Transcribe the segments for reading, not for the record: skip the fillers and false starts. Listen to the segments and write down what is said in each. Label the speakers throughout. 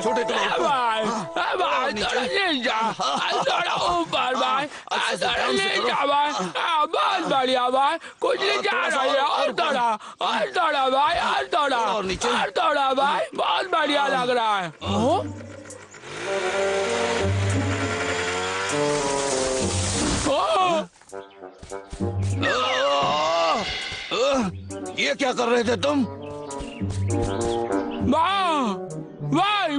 Speaker 1: छोटे
Speaker 2: भाई थोड़ा नीचे थोड़ा ऊपर भाई, थोड़ा नीचे भाई। बहुत बढ़िया भाई, कुछ नहीं जा रही है। और थोड़ा भाई, और थोड़ा भाई, बहुत बढ़िया लग रहा है।
Speaker 1: ये क्या कर रहे थे तुम?
Speaker 2: भाई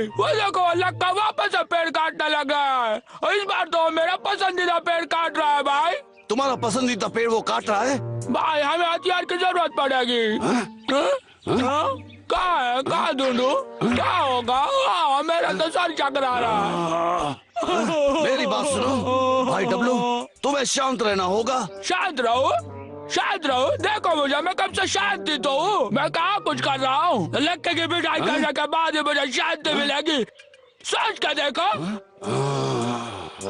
Speaker 2: वो देखो, लक्का वापस से पेड़ काटने लगा है। और इस बार तो मेरा पसंदीदा पेड़ काट रहा है भाई।
Speaker 1: तुम्हारा पसंदीदा पेड़ वो काट रहा है?
Speaker 2: भाई हमें हथियार की जरूरत पड़ेगी। कहाँ ढूंढूं? क्या होगा? मेरा तो सर चकरा रहा है।
Speaker 1: मेरी बात सुनो भाई डब्लू, तुम्हें शांत रहना होगा।
Speaker 2: शांत रहो। देखो मुझे, मैं कब से शांति तो हूँ। मैं कहाँ कुछ कर रहा हूँ। लक्के की पिटाई करने के बाद मुझे शांति मिलेगी। सोच कर देखो,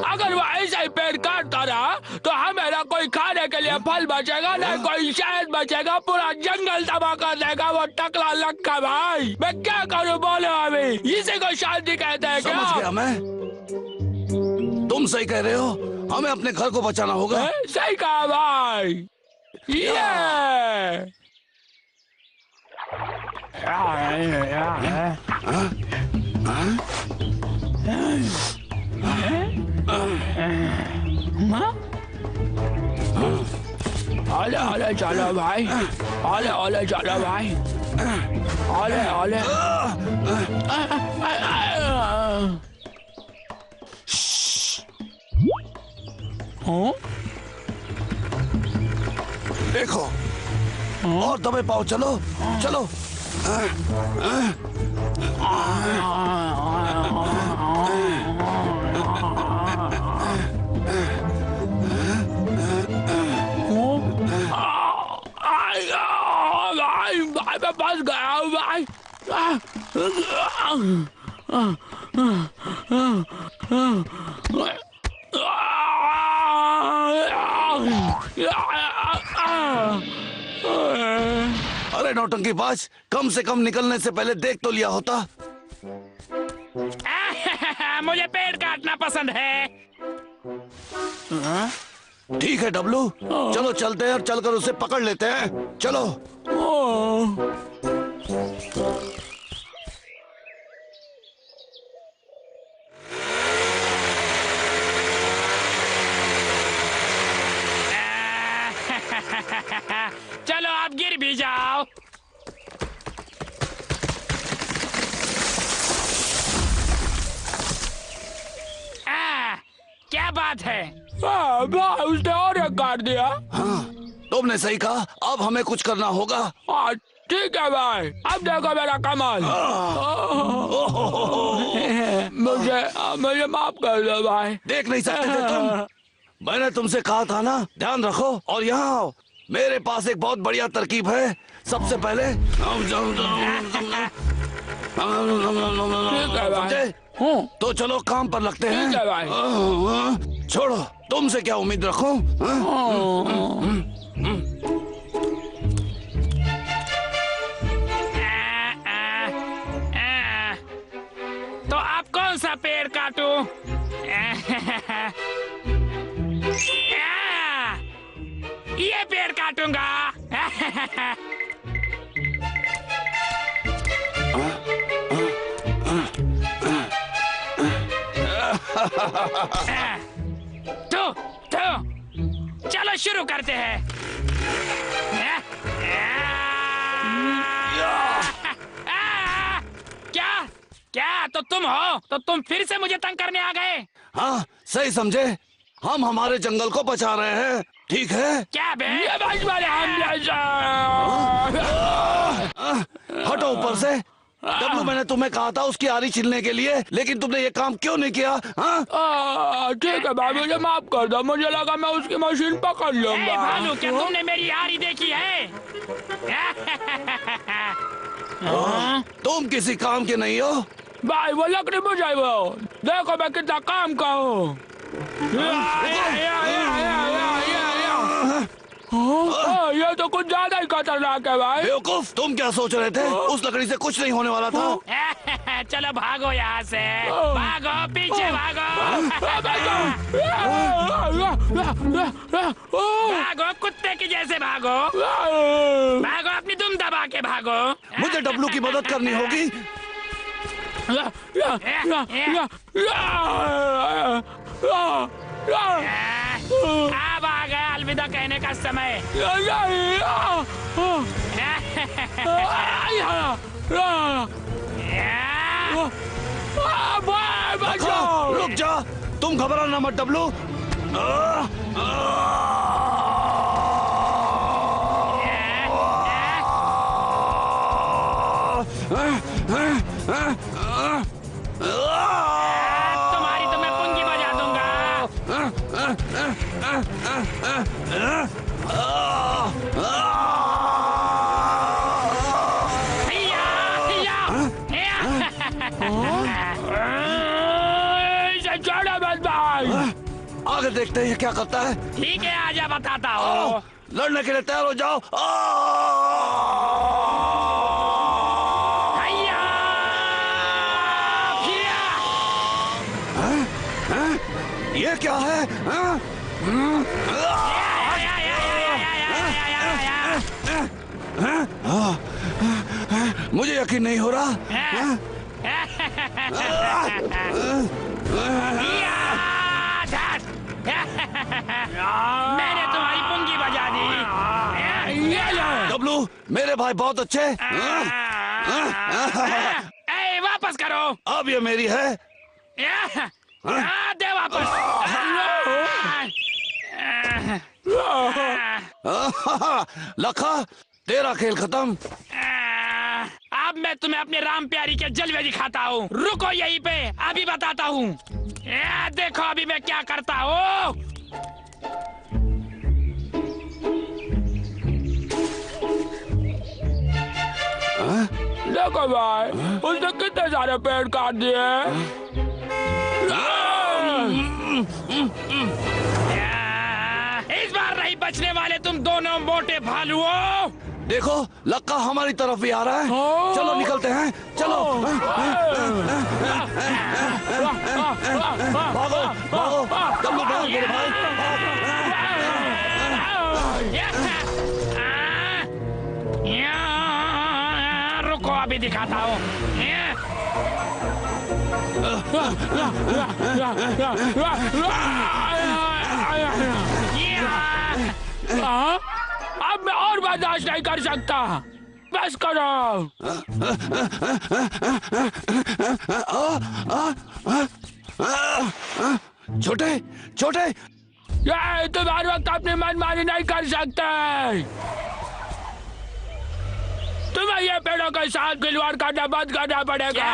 Speaker 2: अगर वो ऐसा ही पेड़ काटता रहा तो हमें ना कोई खाने के लिए फल बचेगा, ना कोई शहद बचेगा। पूरा जंगल तबाह कर देगा वो टकला लक्का भाई। मैं क्या करूँ बोलो अभी? इसी को शांति कहते हैं क्या?
Speaker 1: समझ गया मैं, तुम सही कह रहे हो। हमें अपने घर को बचाना होगा।
Speaker 2: सही कहा भाई। ओले चलो भाई, ओले चलो भाई, ओले।
Speaker 1: देखो, और दबे पाओ, चलो।
Speaker 2: भाई मैं फंस गया हूँ भाई।
Speaker 1: अरे नौटंकीबाज, कम से कम निकलने से पहले देख तो लिया होता।
Speaker 2: मुझे पेड़ काटना पसंद है।
Speaker 1: ठीक है डब्लू, चलो चलते हैं और चलकर उसे पकड़ लेते हैं। चलो।
Speaker 2: चलो आप गिर भी जाओ। क्या बात है? भाई उसने और एक काट दिया।
Speaker 1: हाँ, तुमने सही कहा। अब हमें कुछ करना होगा।
Speaker 2: ठीक है भाई, अब देखो मेरा कमाल। मुझे माफ कर दो भाई।
Speaker 1: देख नहीं सकते थे तुम? मैंने तुमसे कहा था ना, ध्यान रखो। और यहाँ आओ, मेरे पास एक बहुत बढ़िया तरकीब है। सबसे पहले तो चलो काम पर लगते हैं। छोड़ो, तुमसे क्या उम्मीद रखूं?
Speaker 2: तो आप कौन सा पेड़ काटूं? ये पेड़ काटूंगा। तो चलो शुरू करते हैं। क्या तो तुम हो? तो तुम फिर से मुझे तंग करने आ गए?
Speaker 1: हाँ, सही समझे। हम हमारे जंगल को बचा रहे हैं, ठीक है?
Speaker 2: क्या बे?
Speaker 1: हटो ऊपर से। डब्लू, मैंने तुम्हें कहा था उसकी आरी छीलने के लिए, लेकिन तुमने ये काम क्यों नहीं किया?
Speaker 2: ठीक है भाई, मुझे माफ कर दो। मुझे लगा मैं उसकी मशीन पकड़ लूंगा। भालू, क्या तुमने मेरी आरी देखी है?
Speaker 1: तुम किसी काम के नहीं हो
Speaker 2: भाई। वो लकड़ी बुझाई वो देखो, मैं कितना काम का हूँ। ये तो कुछ ज्यादा ही खतरनाक है भाई।
Speaker 1: बेवकूफ, तुम क्या सोच रहे थे? उस लकड़ी से कुछ नहीं होने वाला था।
Speaker 3: चलो भागो यहाँ से, भागो पीछे भागो, भागो कुत्ते की जैसे भागो, भागो अपनी दुम दबा के भागो।
Speaker 1: मुझे डब्लू की मदद करनी होगी।
Speaker 3: अब आ गया अलविदा कहने का समय।
Speaker 1: रुक जा, तुम घबराना मत डब्लू।
Speaker 3: तुम्हारी तो मैं पुंगी बजा दूंगा।
Speaker 1: आगे देखते हैं ये क्या करता है।
Speaker 3: ठीक है आजा बताता हूँ।
Speaker 1: लड़ने के लिए तैयार हो जाओ। ये क्या है? मुझे यकीन नहीं हो रहा।
Speaker 3: मैंने तुम्हारी पुंगी बजा दी।
Speaker 1: डब्लू, मेरे भाई बहुत अच्छे।
Speaker 3: वापस करो।
Speaker 1: अब ये मेरी है।
Speaker 3: दे वापस।
Speaker 1: लखा, तेरा खेल खत्म।
Speaker 3: अब मैं तुम्हें अपने राम प्यारी के जलवे दिखाता हूँ। रुको यहीं पे, अभी बताता हूँ। देखो अभी मैं क्या करता हूँ।
Speaker 2: देखो भाई, उसने कितने सारे पेड़ काट दिए।
Speaker 3: इस बार नहीं बचने वाले तुम दोनों मोटे भालुओं।
Speaker 1: देखो लक्का हमारी तरफ भी आ रहा है। चलो निकलते हैं, चलो। भागो भागो, डब्लू भाग मेरे भाई।
Speaker 3: रुको अभी दिखाता हूँ।
Speaker 2: अब मैं और बर्दाश्त नहीं कर सकता। बस करो।
Speaker 1: छोटे छोटे,
Speaker 2: तुम हर वक्त अपनी मनमानी नहीं कर सकते। तुम्हें ये पेड़ों के साथ खिलवाड़ करना बंद करना पड़ेगा।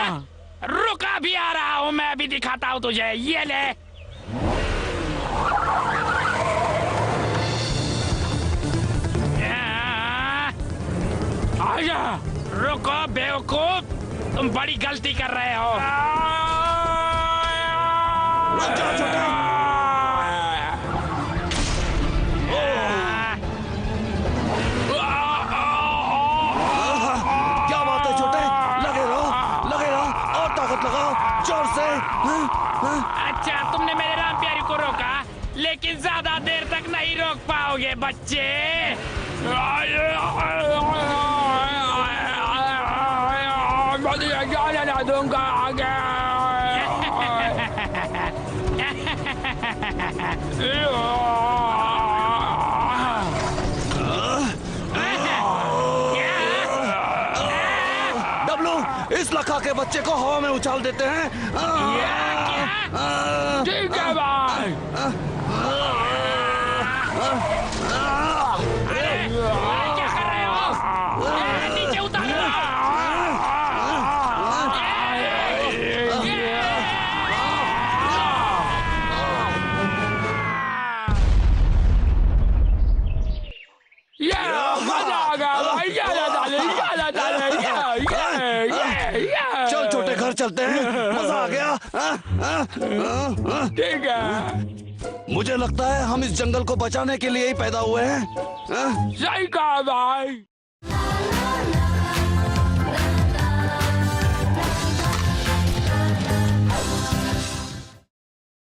Speaker 3: रुका भी आ रहा हूँ मैं, अभी दिखाता हूँ तुझे। ये ले।
Speaker 2: आजा।
Speaker 3: रुको बेवकूफ, तुम बड़ी गलती कर रहे हो।
Speaker 1: रुक जाओ छोटे। क्या बात है छोटे, लगे रहो और ताकत लगाओ, जोर से।
Speaker 3: अच्छा तुमने मेरे राम प्यारी को रोका, लेकिन ज्यादा देर तक नहीं रोक पाओगे बच्चे।
Speaker 2: जाने ना दूंगा आगे।
Speaker 1: डब्लू, इस लखा के बच्चे को हवा में उछाल देते हैं।
Speaker 2: ठीक है भाई।
Speaker 3: क्या कर रहे हो? नीचे उतारो।
Speaker 1: चल छोटे, घर चलते हैं, मजा आ गया।
Speaker 2: ठीक है।
Speaker 1: मुझे लगता है हम इस जंगल को बचाने के लिए ही पैदा हुए हैं। हाँ?
Speaker 2: सही कहा भाई।